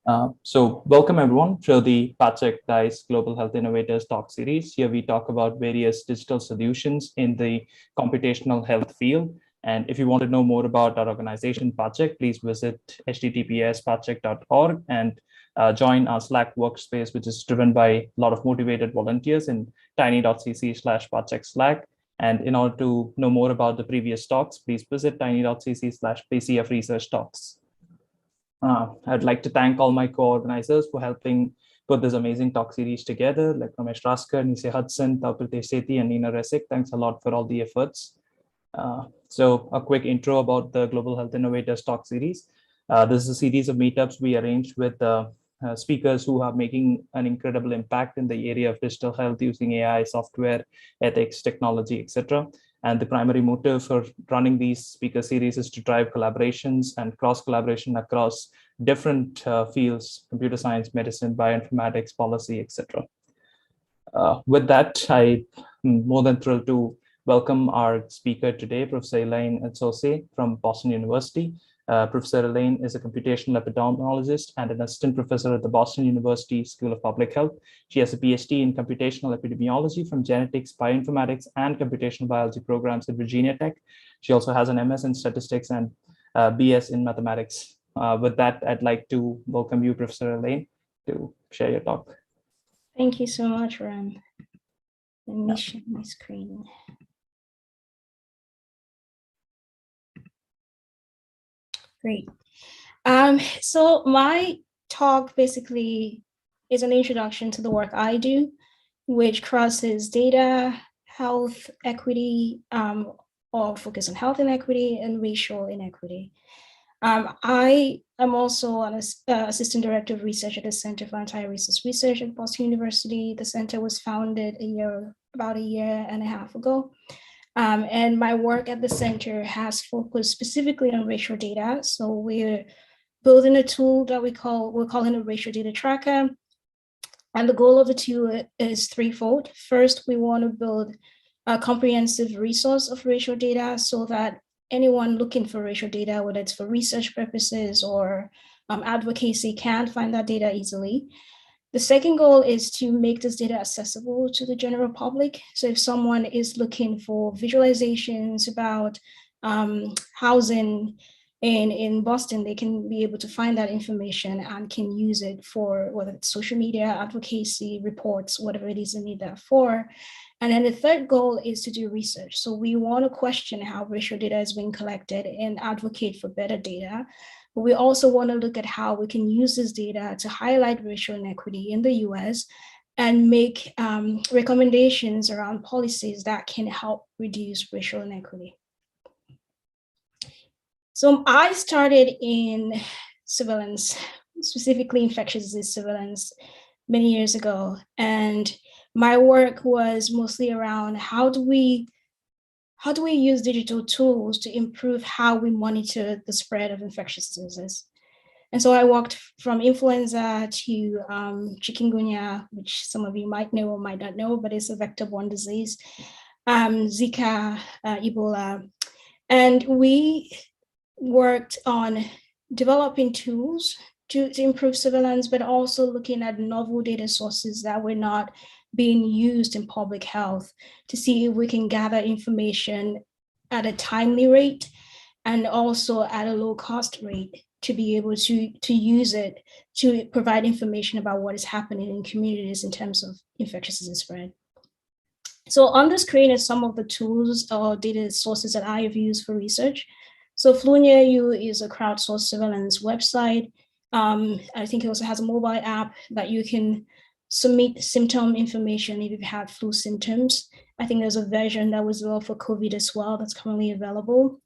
So welcome everyone to the PathCheck Dice Global Health Innovators talk series. Here we talk about various digital solutions in the computational health field. And if you want to know more about our organization, PathCheck, please visit https://pathcheck.org and join our Slack workspace, which is driven by a lot of motivated volunteers in tiny.cc/pathcheck Slack. And in order to know more about the previous talks, please visit tiny.cc/PCF Research Talks. I'd like to thank all my co-organizers for helping put this amazing talk series together, like Ramesh Raskar, Nise Hudson, Taupritesh Sethi, and Nina Resik. Thanks a lot for all the efforts. So a quick intro about the Global Health Innovators talk series. This is a series of meetups we arranged with speakers who are making an incredible impact in the area of digital health using AI, software, ethics, technology, etc. And the primary motive for running these speaker series is to drive collaborations and cross-collaboration across different fields: computer science, medicine, bioinformatics, policy, etc. With that, I'm more than thrilled to welcome our speaker today, Professor Elaine Etsose from Boston University. Professor Elaine is a computational epidemiologist and an assistant professor at the Boston University School of Public Health. She has a PhD in computational epidemiology from genetics, bioinformatics, and computational biology programs at Virginia Tech. She also has an MS in statistics and BS in mathematics. With that, I'd like to welcome you, Professor Elaine, to share your talk. Thank you so much, Ram. Let me share my screen. Great. So my talk basically is an introduction to the work I do, which crosses data, health equity, or focus on health inequity and racial inequity. I am also an assistant director of research at the Center for Anti-Racist Research at Boston University. The center was founded about a year and a half ago. And my work at the center has focused specifically on racial data. So we're building a tool that we're calling a racial data tracker. And the goal of the tool is threefold. First, we want to build a comprehensive resource of racial data so that anyone looking for racial data, whether it's for research purposes or advocacy, can find that data easily. The second goal is to make this data accessible to the general public. So if someone is looking for visualizations about housing in Boston, they can be able to find that information and can use it for whether it's social media, advocacy, reports, whatever it is they need that for. And then the third goal is to do research. So we want to question how racial data is being collected and advocate for better data. But we also want to look at how we can use this data to highlight racial inequity in the US and make recommendations around policies that can help reduce racial inequity. So I started in surveillance, specifically infectious disease surveillance, many years ago. And my work was mostly around how do we use digital tools to improve how we monitor the spread of infectious diseases? And so I walked from influenza to chikungunya, which some of you might know or might not know, but it's a vector-borne disease, Zika, Ebola. And we worked on developing tools to improve surveillance, but also looking at novel data sources that were not being used in public health to see if we can gather information at a timely rate and also at a low cost rate to be able to use it to provide information about what is happening in communities in terms of infectious disease spread. So on the screen is some of the tools or data sources that I have used for research. So Flu.near.you is a crowdsourced surveillance website. I think it also has a mobile app that you can submit symptom information if you've had flu symptoms. I think there's a version that was developed for COVID as well that's currently available.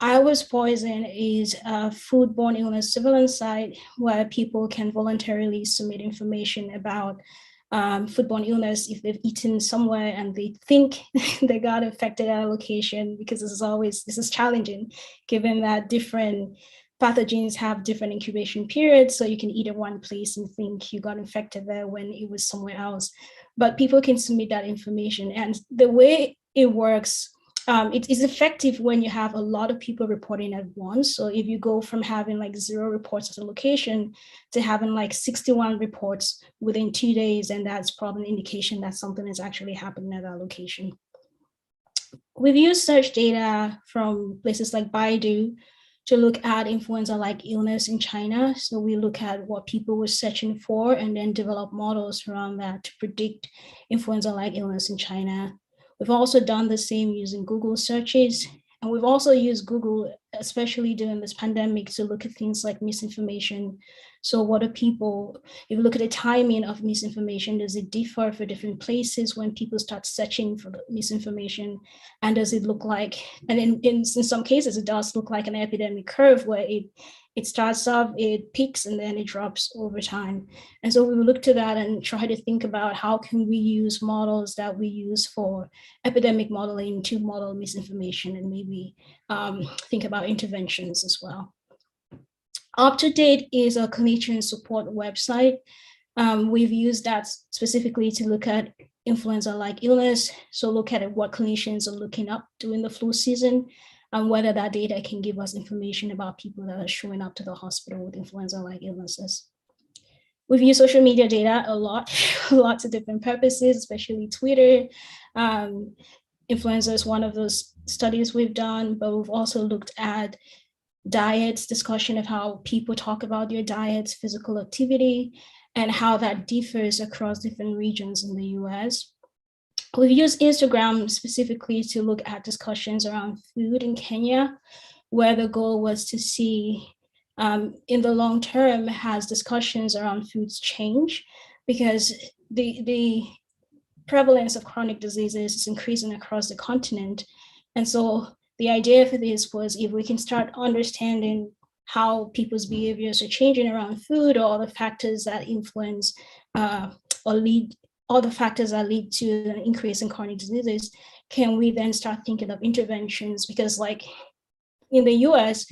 I Was Poison is a foodborne illness surveillance site where people can voluntarily submit information about foodborne illness if they've eaten somewhere and they think they got infected at a location, because this is challenging given that different pathogens have different incubation periods. So you can eat at one place and think you got infected there when it was somewhere else. But people can submit that information. And the way it works it is effective when you have a lot of people reporting at once. So if you go from having like 0 reports at a location to having like 61 reports within 2 days, and that's probably an indication that something is actually happening at that location. We've used search data from places like Baidu to look at influenza-like illness in China. So we look at what people were searching for and then develop models around that to predict influenza-like illness in China. We've also done the same using Google searches. And we've also used Google, especially during this pandemic, to look at things like misinformation. So what are people, if you look at the timing of misinformation, does it differ for different places when people start searching for misinformation? And does it look like, and in some cases, it does look like an epidemic curve where it starts off, it peaks, and then it drops over time. And so we will look to that and try to think about how can we use models that we use for epidemic modeling to model misinformation, and maybe think about interventions as well. UpToDate is a clinician support website. We've used that specifically to look at influenza-like illness. So look at what clinicians are looking up during the flu season, and whether that data can give us information about people that are showing up to the hospital with influenza-like illnesses. We've used social media data a lot, lots of different purposes, especially Twitter. Influenza is one of those studies we've done, but we've also looked at diets, discussion of how people talk about their diets, physical activity, and how that differs across different regions in the US. We've used Instagram specifically to look at discussions around food in Kenya, where the goal was to see in the long term, has discussions around foods change, because the prevalence of chronic diseases is increasing across the continent. And so the idea for this was, if we can start understanding how people's behaviors are changing around food, or other factors that influence or lead, all the factors that lead to an increase in chronic diseases, can we then start thinking of interventions? Because like in the US,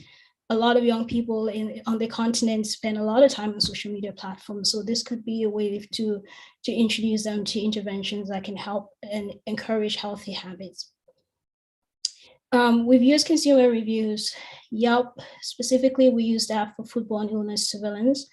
a lot of young people on the continent spend a lot of time on social media platforms. So this could be a way to introduce them to interventions that can help and encourage healthy habits. We've used consumer reviews. Yelp, specifically, we use that for foodborne illness surveillance,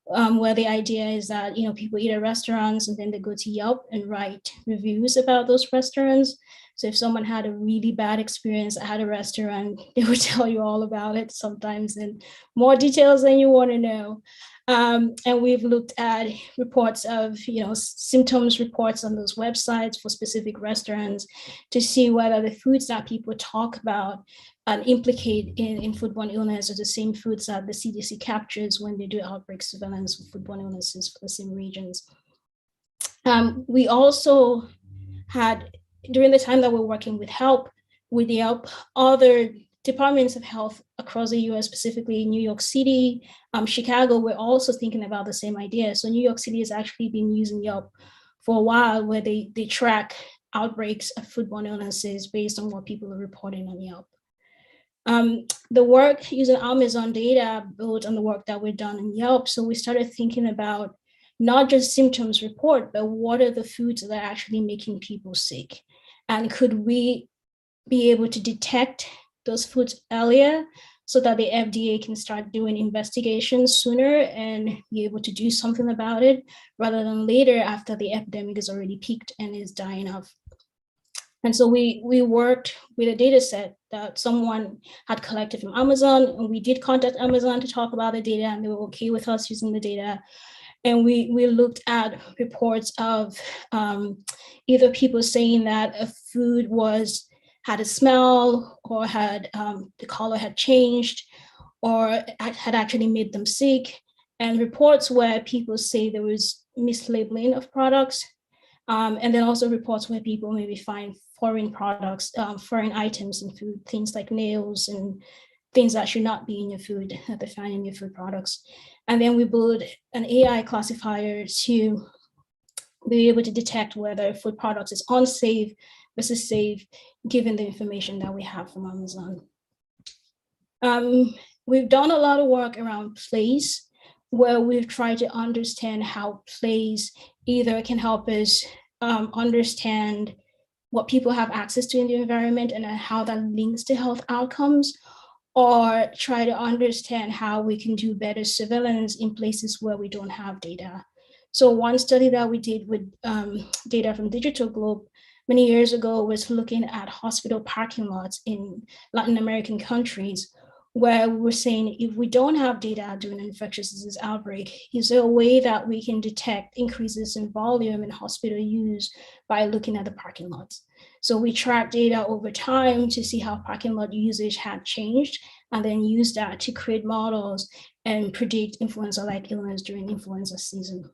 where the idea is that people eat at restaurants and then they go to Yelp and write reviews about those restaurants. So if someone had a really bad experience at a restaurant, they would tell you all about it, sometimes in more details than you want to know. And we've looked at reports of, symptoms reports on those websites for specific restaurants to see whether the foods that people talk about and implicate in foodborne illness are the same foods that the CDC captures when they do outbreak surveillance for foodborne illnesses for the same regions. We also had, during the time that we're working with Yelp, other departments of health across the US, specifically New York City, Chicago, we're also thinking about the same idea. So New York City has actually been using Yelp for a while, where they track outbreaks of foodborne illnesses based on what people are reporting on Yelp. The work using Amazon data built on the work that we've done in Yelp. So we started thinking about not just symptoms report, but what are the foods that are actually making people sick? And could we be able to detect those foods earlier so that the FDA can start doing investigations sooner and be able to do something about it, rather than later after the epidemic is already peaked and is dying off? And so we worked with a data set that someone had collected from Amazon, and we did contact Amazon to talk about the data, and they were okay with us using the data. And we looked at reports of either people saying that a food had a smell, or had the color had changed, or had actually made them sick, and reports where people say there was mislabeling of products. And then also reports where people maybe find foreign products, foreign items in food, things like nails and things that should not be in your food that they find in your food products. And then we build an AI classifier to be able to detect whether food products is unsafe versus safe, given the information that we have from Amazon. We've done a lot of work around place, where we've tried to understand how place either can help us understand what people have access to in the environment and how that links to health outcomes, or try to understand how we can do better surveillance in places where we don't have data. So one study that we did with data from Digital Globe many years ago was looking at hospital parking lots in Latin American countries, where we were saying, if we don't have data during an infectious disease outbreak, is there a way that we can detect increases in volume in hospital use by looking at the parking lots? So we tracked data over time to see how parking lot usage had changed, and then use that to create models and predict influenza-like illness during influenza season.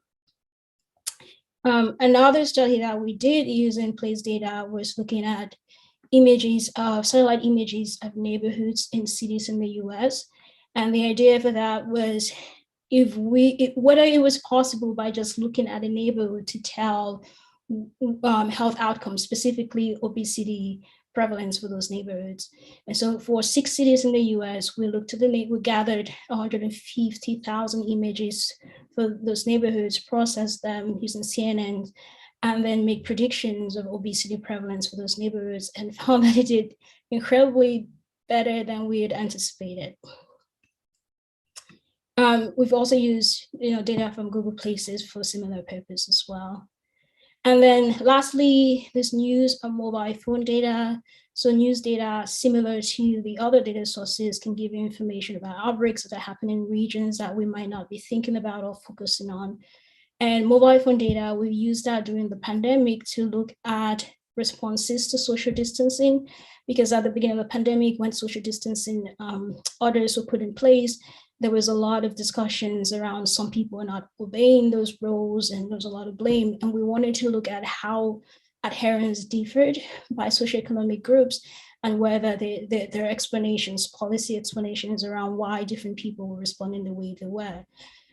Another study that we did using place data was looking at images of satellite images of neighborhoods in cities in the US. And the idea for that was whether it was possible by just looking at a neighborhood to tell health outcomes, specifically obesity prevalence for those neighborhoods. And so for 6 cities in the US, we gathered 150,000 images for those neighborhoods, processed them using CNN, and then make predictions of obesity prevalence for those neighborhoods, and found that it did incredibly better than we had anticipated. We've also used data from Google Places for similar purpose as well. And then lastly, this news and mobile phone data. So news data, similar to the other data sources, can give you information about outbreaks that happen in regions that we might not be thinking about or focusing on. And mobile phone data, we used that during the pandemic to look at responses to social distancing, because at the beginning of the pandemic, when social distancing orders were put in place, there was a lot of discussions around some people are not obeying those rules, and there was a lot of blame. And we wanted to look at how adherence differed by socioeconomic groups, and whether their explanations, policy explanations around why different people were responding the way they were.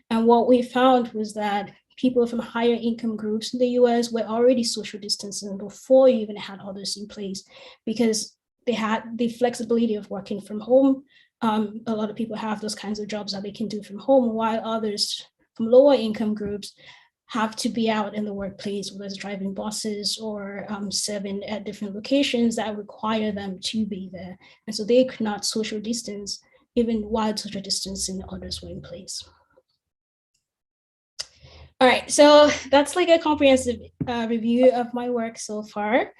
And what we found was that people from higher income groups in the US were already social distancing before you even had others in place, because they had the flexibility of working from home. A lot of people have those kinds of jobs that they can do from home, while others from lower income groups have to be out in the workplace, whether it's driving buses or serving at different locations that require them to be there. And so they could not social distance, even while social distancing orders were in place. All right, so that's like a comprehensive review of my work so far.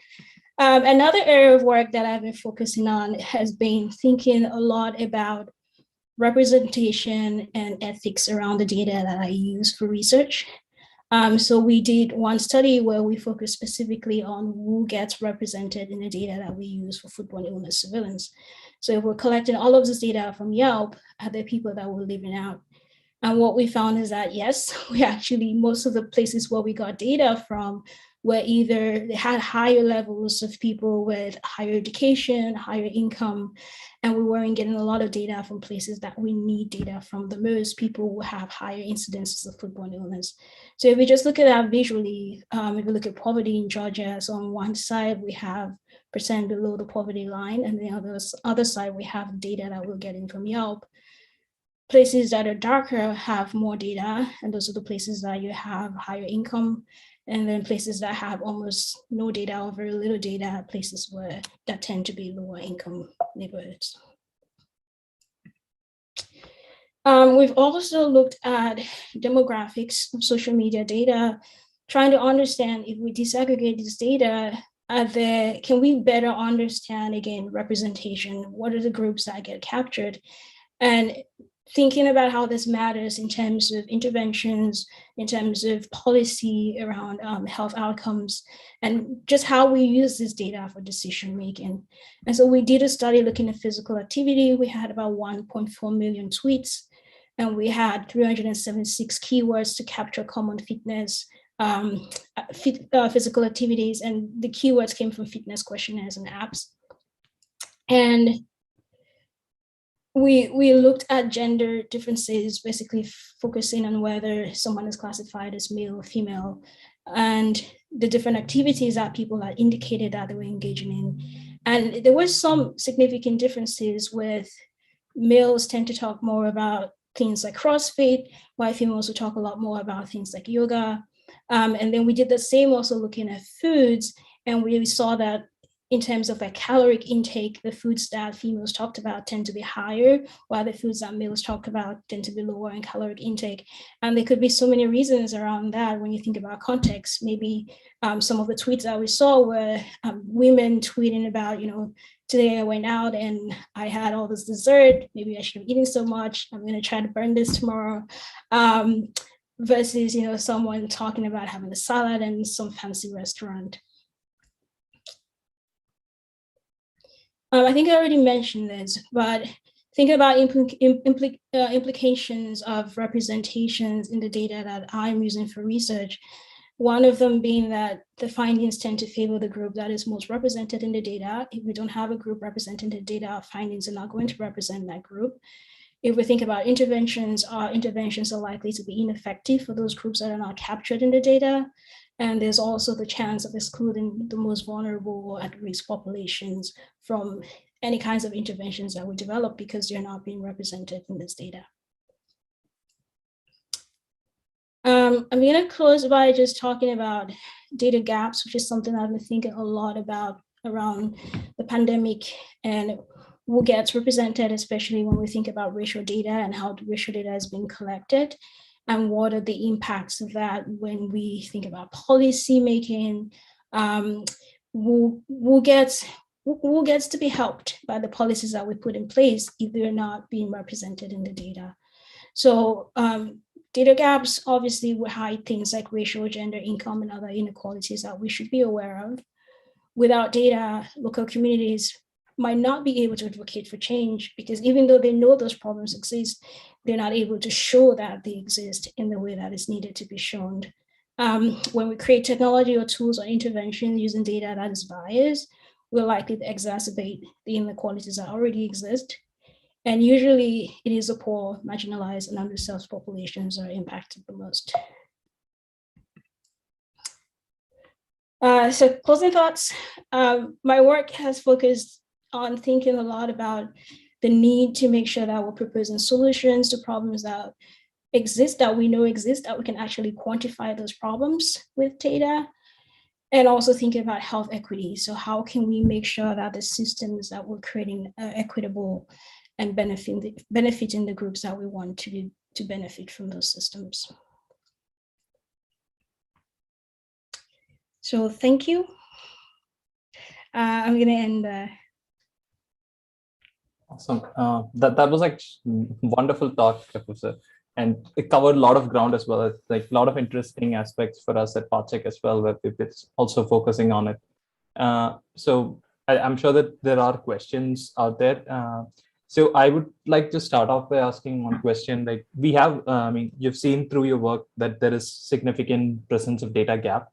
Another area of work that I've been focusing on has been thinking a lot about representation and ethics around the data that I use for research. So we did one study where we focused specifically on who gets represented in the data that we use for foodborne illness surveillance. So if we're collecting all of this data from Yelp, are there people that we're leaving out? And what we found is that, yes, we actually, most of the places where we got data from were either they had higher levels of people with higher education, higher income, and we weren't getting a lot of data from places that we need data from, the most people who have higher incidences of foodborne illness. So if we just look at that visually, if we look at poverty in Georgia, so on one side we have percent below the poverty line, and the other side we have data that we're getting from Yelp. Places that are darker have more data, and those are the places that you have higher income. And then places that have almost no data or very little data, places that tend to be lower income neighborhoods. We've also looked at demographics of social media data, trying to understand if we disaggregate this data, can we better understand, again, representation? What are the groups that get captured? And thinking about how this matters in terms of interventions, in terms of policy around health outcomes, and just how we use this data for decision making. And so we did a study looking at physical activity. We had about 1.4 million tweets, and we had 376 keywords to capture common fitness, physical activities, and the keywords came from fitness questionnaires and apps. And we looked at gender differences, basically focusing on whether someone is classified as male or female, and the different activities that people had indicated that they were engaging in. And there were some significant differences, with males tend to talk more about things like CrossFit, while females will talk a lot more about things like yoga. And then we did the same also looking at foods. And we saw that in terms of like caloric intake, the foods that females talked about tend to be higher, while the foods that males talk about tend to be lower in caloric intake. And there could be so many reasons around that when you think about context. Maybe some of the tweets that we saw were women tweeting about, today I went out and I had all this dessert. Maybe I should have eaten so much. I'm going to try to burn this tomorrow. Versus, someone talking about having a salad in some fancy restaurant. I think I already mentioned this, but thinking about implications of representations in the data that I'm using for research, one of them being that the findings tend to favor the group that is most represented in the data. If we don't have a group representing the data, our findings are not going to represent that group. If we think about interventions, our interventions are likely to be ineffective for those groups that are not captured in the data. And there's also the chance of excluding the most vulnerable or at-risk populations from any kinds of interventions that we develop because they're not being represented in this data. I'm going to close by just talking about data gaps, which is something I've been thinking a lot about around the pandemic and who gets represented, especially when we think about racial data and how the racial data is being collected. And what are the impacts of that when we think about policy making? Who gets to be helped by the policies that we put in place if they're not being represented in the data? So data gaps obviously will hide things like racial, gender, income, and other inequalities that we should be aware of. Without data, local communities might not be able to advocate for change because even though they know those problems exist, they're not able to show that they exist in the way that is needed to be shown. When we create technology or tools or interventions using data that is biased, we're likely to exacerbate the inequalities that already exist. And usually it is the poor, marginalized, and underserved populations that are impacted the most. So closing thoughts, my work has focused on thinking a lot about the need to make sure that we're proposing solutions to problems that exist, that we know exist, that we can actually quantify those problems with data, and also thinking about health equity. So how can we make sure that the systems that we're creating are equitable and benefiting the groups that we want to benefit from those systems? So thank you. I'm going to end there. Awesome. That was like wonderful talk, Professor, and it covered a lot of ground as well. Like a lot of interesting aspects for us at PathCheck as well, where it's also focusing on it. So I'm sure that there are questions out there. So I would like to start off by asking one question. Like we have, I mean, you've seen through your work that there is significant presence of data gap.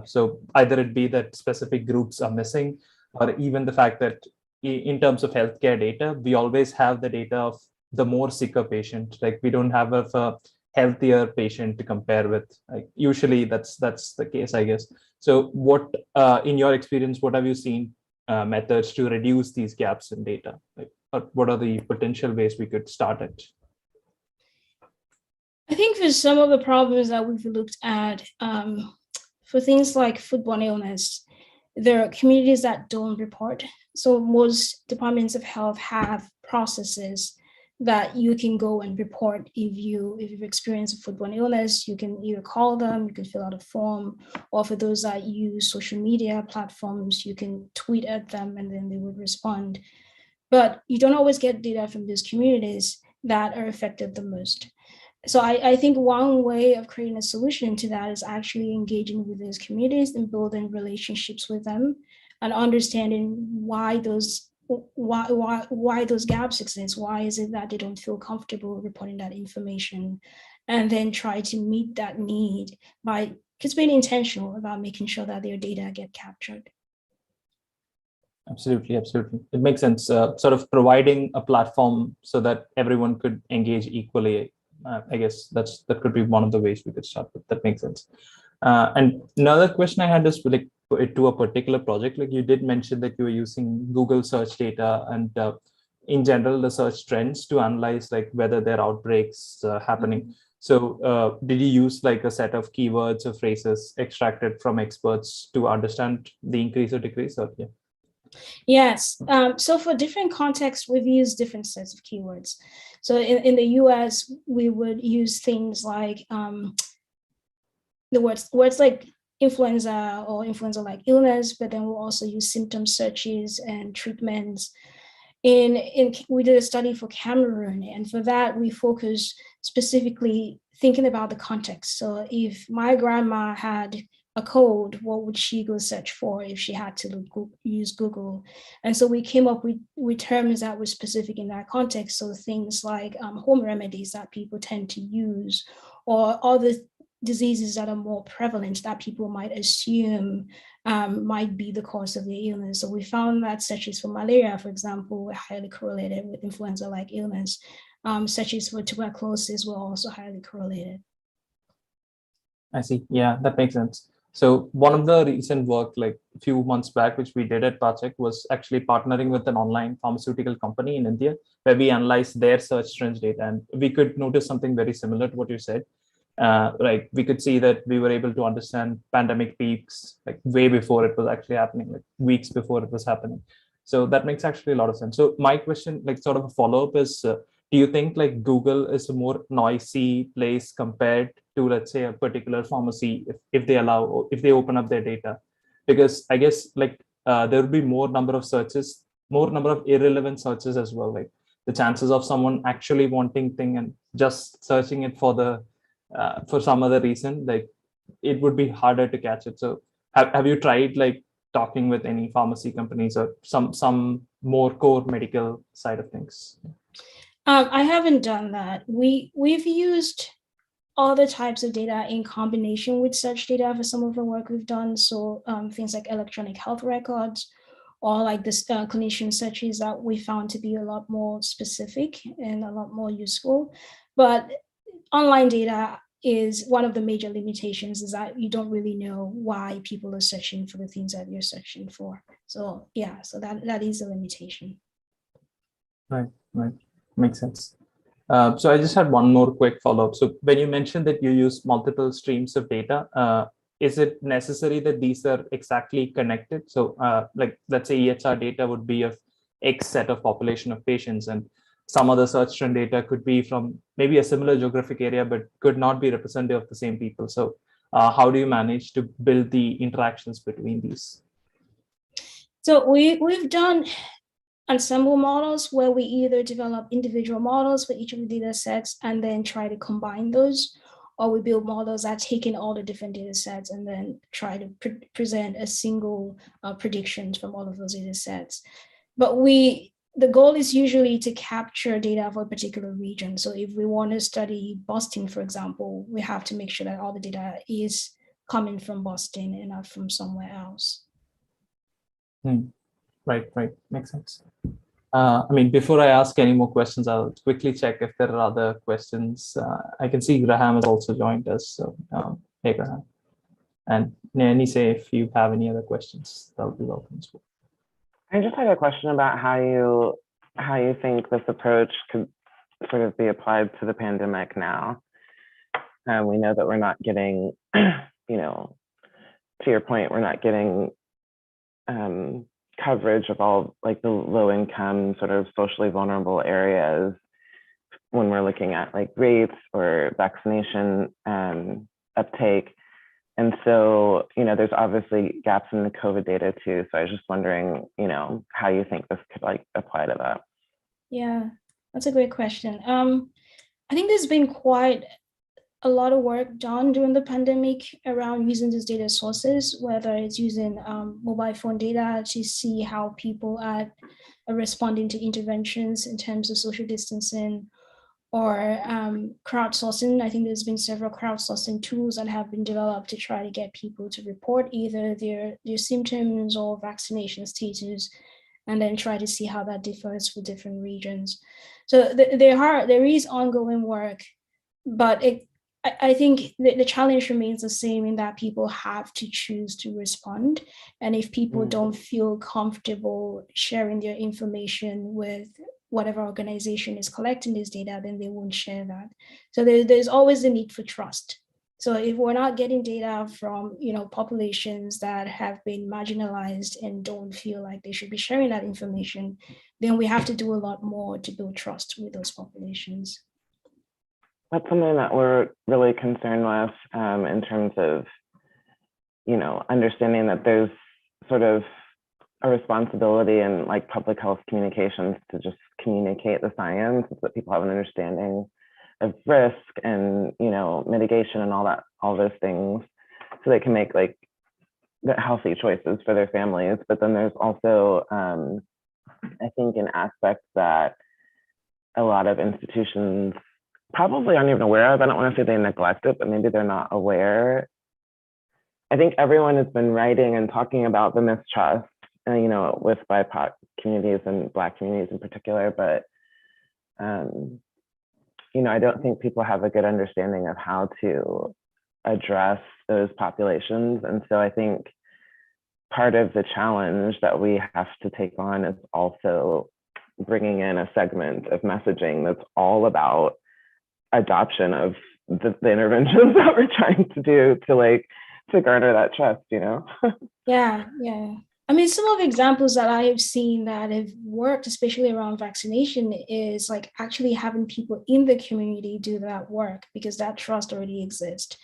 So either it be that specific groups are missing, or even the fact that in terms of healthcare data, we always have the data of the more sicker patient. Like we don't have a healthier patient to compare with. Like usually that's the case, I guess. So what, in your experience, what have you seen methods to reduce these gaps in data? Like what are the potential ways we could start it? I think for some of the problems that we've looked at, for things like foodborne illness, there are communities that don't report. So most departments of health have processes that you can go and report if you've experienced a foodborne illness. You can either call them, you can fill out a form, or for those that use social media platforms, you can tweet at them and then they would respond. But you don't always get data from these communities that are affected the most. So I think one way of creating a solution to that is actually engaging with those communities and building relationships with them and understanding why those gaps exist. Why is it that they don't feel comfortable reporting that information? And then try to meet that need by just being intentional about making sure that their data get captured. Absolutely. It makes sense. Sort of providing a platform so that everyone could engage equally. I guess that could be one of the ways we could start with. That makes sense. And another question I had is like to a particular project. Like you did mention that you were using Google search data and in general the search trends to analyze like whether there are outbreaks happening. So did you use like a set of keywords or phrases extracted from experts to understand the increase or decrease? Or yeah. Yes. So for different contexts, we've used different sets of keywords. So in the US, we would use things like the words like influenza or influenza-like illness, but then we'll also use symptom searches and treatments. We did a study for Cameroon, and for that we focused specifically thinking about the context. So if my grandma had a cold, what would she go search for if she had to use Google? And so we came up with terms that were specific in that context. So things like home remedies that people tend to use, or other diseases that are more prevalent that people might assume might be the cause of the illness. So we found that searches for malaria, for example, were highly correlated with influenza-like illness. Searches for tuberculosis were also highly correlated. I see. Yeah, that makes sense. So one of the recent work, like a few months back, which we did at PathCheck, was actually partnering with an online pharmaceutical company in India, where we analyzed their search trends data, and we could notice something very similar to what you said. Like we could see that we were able to understand pandemic peaks like way before it was actually happening, like weeks before it was happening. So that makes actually a lot of sense. So my question, like sort of a follow-up is, do you think like Google is a more noisy place compared to, let's say, a particular pharmacy if they allow, or if they open up their data? Because I guess like there will be more number of searches, more number of irrelevant searches as well. Like the chances of someone actually wanting thing and just searching it for some other reason, like it would be harder to catch it. So have you tried like talking with any pharmacy companies or some more core medical side of things? I haven't done that. We've used other types of data in combination with search data for some of the work we've done. So things like electronic health records, or like this clinician searches that we found to be a lot more specific and a lot more useful. But online data is one of the major limitations, is that you don't really know why people are searching for the things that you're searching for. So yeah, so that is a limitation. Right, right. Makes sense. So I just had one more quick follow-up. So when you mentioned that you use multiple streams of data, is it necessary that these are exactly connected? So like let's say EHR data would be of X set of population of patients, and some other search trend data could be from maybe a similar geographic area, but could not be representative of the same people. So how do you manage to build the interactions between these? So we've done ensemble models where we either develop individual models for each of the data sets and then try to combine those, or we build models that take in all the different data sets and then try to present a single predictions from all of those data sets. But the goal is usually to capture data for a particular region. So if we want to study Boston, for example, we have to make sure that all the data is coming from Boston and not from somewhere else. Right, right. Makes sense. I mean, before I ask any more questions, I'll quickly check if there are other questions. I can see Graham has also joined us. So, hey, Graham. And Nise, if you have any other questions, that would be welcome as well. I just had a question about how you think this approach could sort of be applied to the pandemic now. We know that we're not getting, to your point, we're not getting coverage of all like the low income sort of socially vulnerable areas when we're looking at like rates or vaccination uptake. And so, there's obviously gaps in the COVID data too. So I was just wondering, how you think this could like apply to that. Yeah, that's a great question. I think there's been quite a lot of work done during the pandemic around using these data sources, whether it's using mobile phone data to see how people are responding to interventions in terms of social distancing, or crowdsourcing. I think there's been several crowdsourcing tools that have been developed to try to get people to report either their symptoms or vaccination status, and then try to see how that differs for different regions. So there is ongoing work, but I think the challenge remains the same, in that people have to choose to respond. And if people don't feel comfortable sharing their information with whatever organization is collecting this data, then they won't share that. So there's always the need for trust. So if we're not getting data from, populations that have been marginalized and don't feel like they should be sharing that information, then we have to do a lot more to build trust with those populations. That's something that we're really concerned with in terms of, understanding that there's sort of a responsibility in like public health communications to just communicate the science so that people have an understanding of risk and, mitigation and all those things, so they can make like the healthy choices for their families. But then there's also, I think, an aspect that a lot of institutions probably aren't even aware of. I don't want to say they neglect it, but maybe they're not aware. I think everyone has been writing and talking about the mistrust, with BIPOC communities and Black communities in particular, but I don't think people have a good understanding of how to address those populations. And so I think part of the challenge that we have to take on is also bringing in a segment of messaging that's all about adoption of the interventions that we're trying to do to garner that trust, Yeah. I mean, some of the examples that I have seen that have worked, especially around vaccination, is like actually having people in the community do that work, because that trust already exists.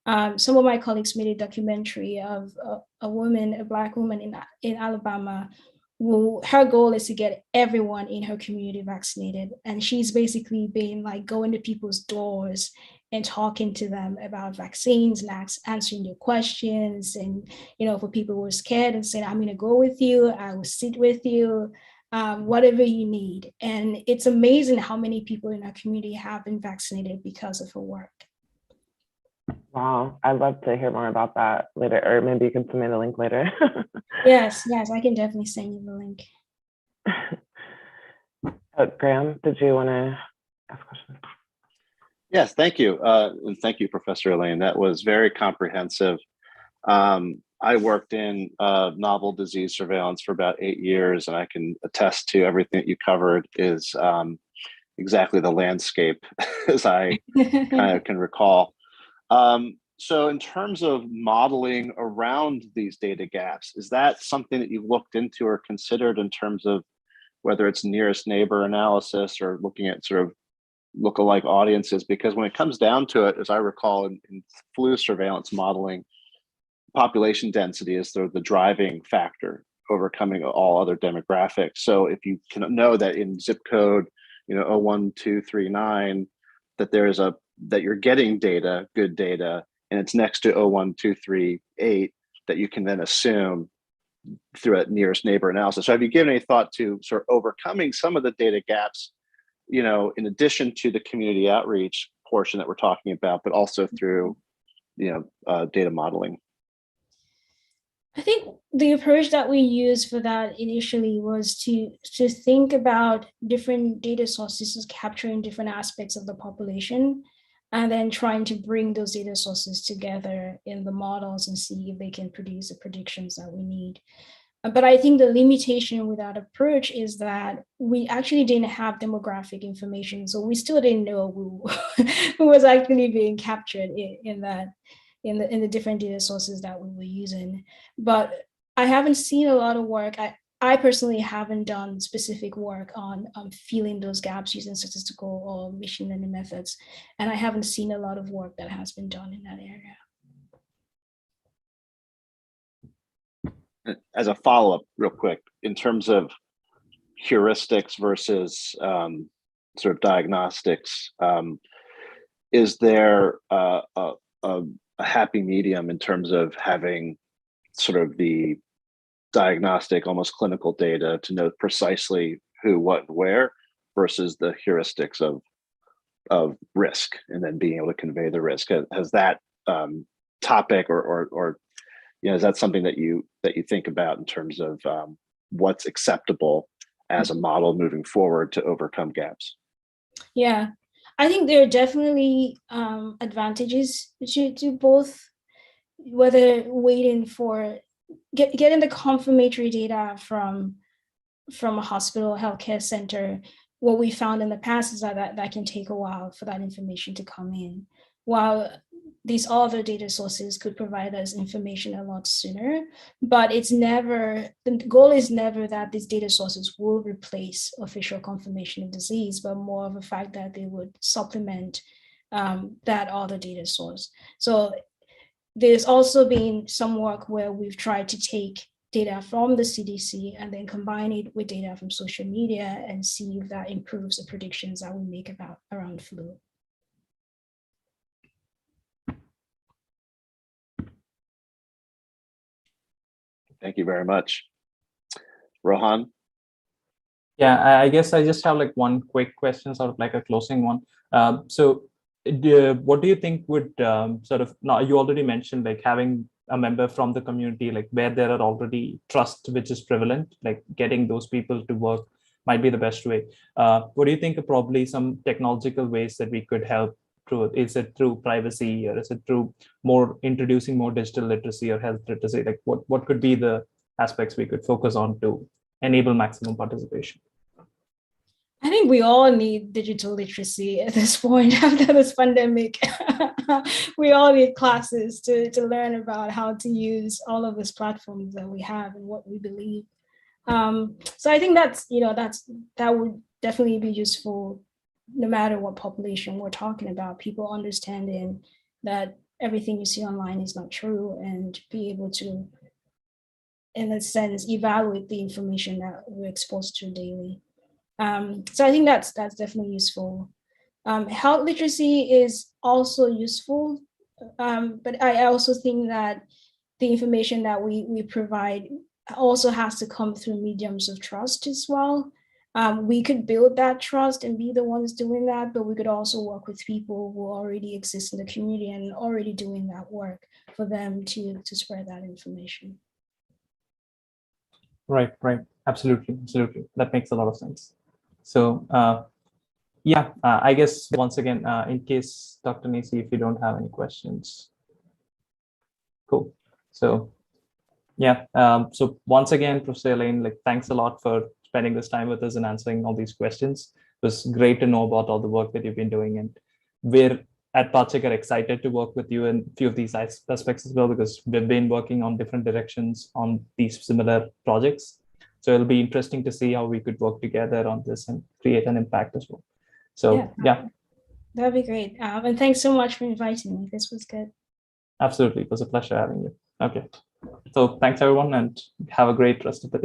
Some of my colleagues made a documentary of a woman, a Black woman in Alabama, who her goal is to get everyone in her community vaccinated. And she's basically been like going to people's doors and talking to them about vaccines and answering their questions. And, for people who are scared, and saying, I'm going to go with you, I will sit with you, whatever you need. And it's amazing how many people in our community have been vaccinated because of her work. Wow, I'd love to hear more about that later, or maybe you can send me the link later. Yes, I can definitely send you the link. Graham, did you want to ask questions? Yes, thank you. And thank you, Professor Elaine. That was very comprehensive. I worked in novel disease surveillance for about 8 years, and I can attest to everything that you covered is exactly the landscape as I kind of can recall. So in terms of modeling around these data gaps, is that something that you've looked into or considered in terms of whether it's nearest neighbor analysis or looking at sort of lookalike audiences? Because when it comes down to it, as I recall in flu surveillance modeling, population density is the driving factor, overcoming all other demographics. So if you can know that in zip code 01239 that you're getting data, good data, and it's next to 01238, that you can then assume through a nearest neighbor analysis. So have you given any thought to sort of overcoming some of the data gaps, in addition to the community outreach portion that we're talking about, but also through, data modeling? I think the approach that we used for that initially was to think about different data sources capturing different aspects of the population, and then trying to bring those data sources together in the models and see if they can produce the predictions that we need. But I think the limitation with that approach is that we actually didn't have demographic information. So we still didn't know who was actually being captured in the different data sources that we were using. But I haven't seen a lot of work. I personally haven't done specific work on filling those gaps using statistical or machine learning methods. And I haven't seen a lot of work that has been done in that area. As a follow-up real quick, in terms of heuristics versus sort of diagnostics, is there a happy medium in terms of having sort of the diagnostic, almost clinical data to know precisely who, what, and where, versus the heuristics of risk, and then being able to convey the risk? Has that topic or is that something that you think about in terms of what's acceptable as a model moving forward to overcome gaps? Yeah, I think there are definitely advantages to both, whether waiting for getting the confirmatory data from a hospital healthcare center what we found in the past is that can take a while for that information to come in, while these other data sources could provide us information a lot sooner. But it's never, the goal is never that these data sources will replace official confirmation of disease, but more of a fact that they would supplement that other data source. So there's also been some work where we've tried to take data from the CDC and then combine it with data from social media and see if that improves the predictions that we make around flu. Thank you very much. Rohan? Yeah, I guess I just have like one quick question, sort of like a closing one. So what do you think would sort of, now you already mentioned like having a member from the community, like where there are already trust which is prevalent, like getting those people to work might be the best way. What do you think are probably some technological ways that we could help through? Is it through privacy, or is it through more introducing more digital literacy or health literacy? Like what could be the aspects we could focus on to enable maximum participation? I think we all need digital literacy at this point after this pandemic. We all need classes to learn about how to use all of these platforms that we have and what we believe. So I think that would definitely be useful no matter what population we're talking about, people understanding that everything you see online is not true and be able to, in a sense, evaluate the information that we're exposed to daily. So I think that's definitely useful. Health literacy is also useful, but I also think that the information that we provide also has to come through mediums of trust as well. We could build that trust and be the ones doing that, but we could also work with people who already exist in the community and already doing that work for them to spread that information. Right. Absolutely. That makes a lot of sense. So yeah, I guess once again, in case Dr. Nisi, if you don't have any questions. Cool. So yeah, so once again, Professor Elaine, like thanks a lot for spending this time with us and answering all these questions. It was great to know about all the work that you've been doing, and we're at PathCheck are excited to work with you in a few of these aspects as well, because we've been working on different directions on these similar projects. So it'll be interesting to see how we could work together on this and create an impact as well. So yeah. That'd be great. And thanks so much for inviting me. This was good. Absolutely. It was a pleasure having you. Okay. So thanks everyone, and have a great rest of the day.